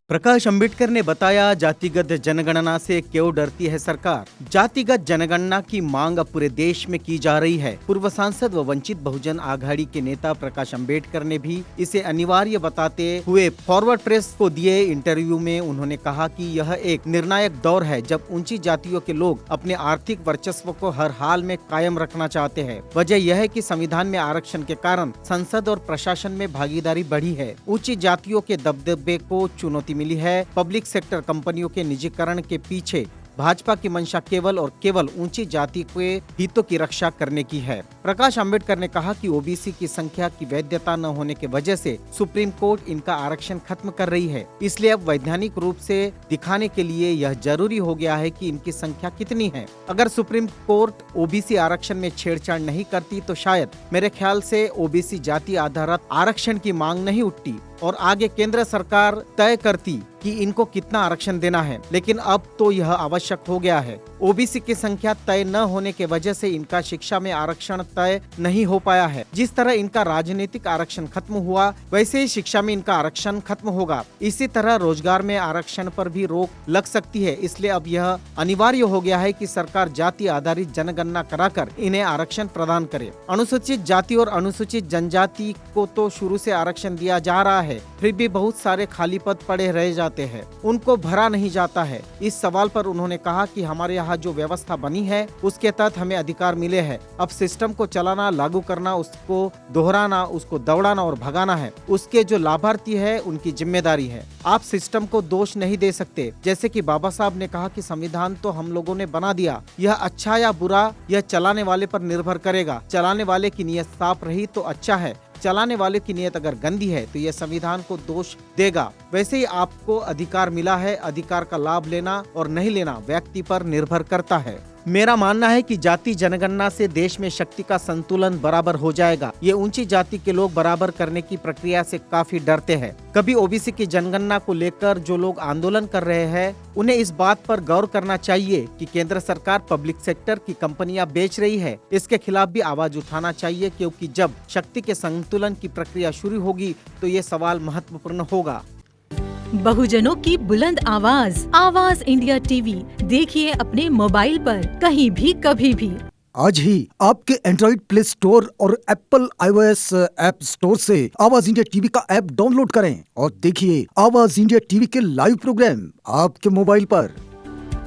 प्रकाश अंबेडकर ने बताया, जातिगत जनगणना से क्यों डरती है सरकार। जातिगत जनगणना की मांग अब पूरे देश में की जा रही है। पूर्व सांसद व वंचित बहुजन आघाड़ी के नेता प्रकाश अंबेडकर ने भी इसे अनिवार्य बताते हुए फॉरवर्ड प्रेस को दिए इंटरव्यू में उन्होंने कहा कि यह एक निर्णायक दौर है जब ऊंची जातियों के लोग अपने आर्थिक वर्चस्व को हर हाल में कायम रखना चाहते हैं। वजह यह है कि संविधान में आरक्षण के कारण संसद और प्रशासन में भागीदारी बढ़ी है। ऊंची जातियों के दबदबे को चुनौती मिली है। पब्लिक सेक्टर कंपनियों के निजीकरण के पीछे भाजपा की मंशा केवल और केवल ऊंची जाति के हितों की रक्षा करने की है। प्रकाश अंबेडकर ने कहा कि ओबीसी की संख्या की वैधता न होने की वजह से सुप्रीम कोर्ट इनका आरक्षण खत्म कर रही है। इसलिए अब वैधानिक रूप से दिखाने के लिए यह जरूरी हो गया है कि इनकी संख्या कितनी है। अगर सुप्रीम कोर्ट ओबीसी आरक्षण में छेड़छाड़ नहीं करती तो शायद मेरे ख्याल से ओबीसी जाति आधारित आरक्षण की मांग नहीं उठती और आगे केंद्र सरकार तय करती कि इनको कितना आरक्षण देना है। लेकिन अब तो यह आवश्यक हो गया है। ओबीसी की संख्या तय न होने के वजह से इनका शिक्षा में आरक्षण तय नहीं हो पाया है। जिस तरह इनका राजनीतिक आरक्षण खत्म हुआ, वैसे ही शिक्षा में इनका आरक्षण खत्म होगा। इसी तरह रोजगार में आरक्षण पर भी रोक लग सकती है। इसलिए अब यह अनिवार्य हो गया है कि सरकार जाति आधारित जनगणना कराकर इन्हें आरक्षण प्रदान करे। अनुसूचित जाति और अनुसूचित जनजाति को तो शुरू से आरक्षण दिया जा रहा है, फिर भी बहुत सारे खाली पद पड़े रह जाते हैं, उनको भरा नहीं जाता है। इस सवाल पर उन्होंने कहा कि हमारे यहाँ जो व्यवस्था बनी है उसके तहत हमें अधिकार मिले हैं। अब सिस्टम को चलाना, लागू करना, उसको दोहराना, उसको दौड़ाना और भगाना है। उसके जो लाभार्थी है उनकी जिम्मेदारी है। आप सिस्टम को दोष नहीं दे सकते। जैसे कि बाबा साहब ने कहा कि संविधान तो हम लोगों ने बना दिया, यह अच्छा या बुरा यह चलाने वाले पर निर्भर करेगा। चलाने वाले की नीयत साफ रही तो अच्छा है, चलाने वाले की नीयत अगर गंदी है तो यह संविधान को दोष देगा। वैसे ही आपको अधिकार मिला है, अधिकार का लाभ लेना और नहीं लेना व्यक्ति पर निर्भर करता है। मेरा मानना है कि जाति जनगणना से देश में शक्ति का संतुलन बराबर हो जाएगा। ये ऊंची जाति के लोग बराबर करने की प्रक्रिया से काफी डरते हैं। कभी ओबीसी की जनगणना को लेकर जो लोग आंदोलन कर रहे हैं उन्हें इस बात पर गौर करना चाहिए कि केंद्र सरकार पब्लिक सेक्टर की कंपनियां बेच रही है। इसके खिलाफ भी आवाज उठाना चाहिए, क्योंकि जब शक्ति के संतुलन की प्रक्रिया शुरू होगी तो ये सवाल महत्वपूर्ण होगा। बहुजनों की बुलंद आवाज, आवाज इंडिया टीवी देखिए अपने मोबाइल पर कहीं भी कभी भी। आज ही आपके एंड्रॉइड प्ले स्टोर और एप्पल iOS ऐप स्टोर से आवाज इंडिया टीवी का ऐप डाउनलोड करें और देखिए आवाज इंडिया टीवी के लाइव प्रोग्राम आपके मोबाइल पर।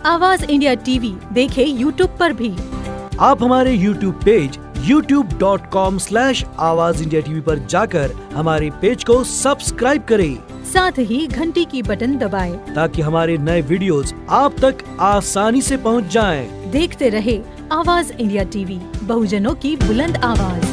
आवाज इंडिया टीवी देखे यूट्यूब पर भी। आप हमारे यूट्यूब पेज youtube.com/आवाज इंडिया टीवी पर जाकर हमारे पेज को सब्सक्राइब करें। साथ ही घंटी की बटन दबाएं ताकि हमारे नए वीडियोस आप तक आसानी से पहुंच जाएं। देखते रहे आवाज इंडिया टीवी, बहुजनों की बुलंद आवाज।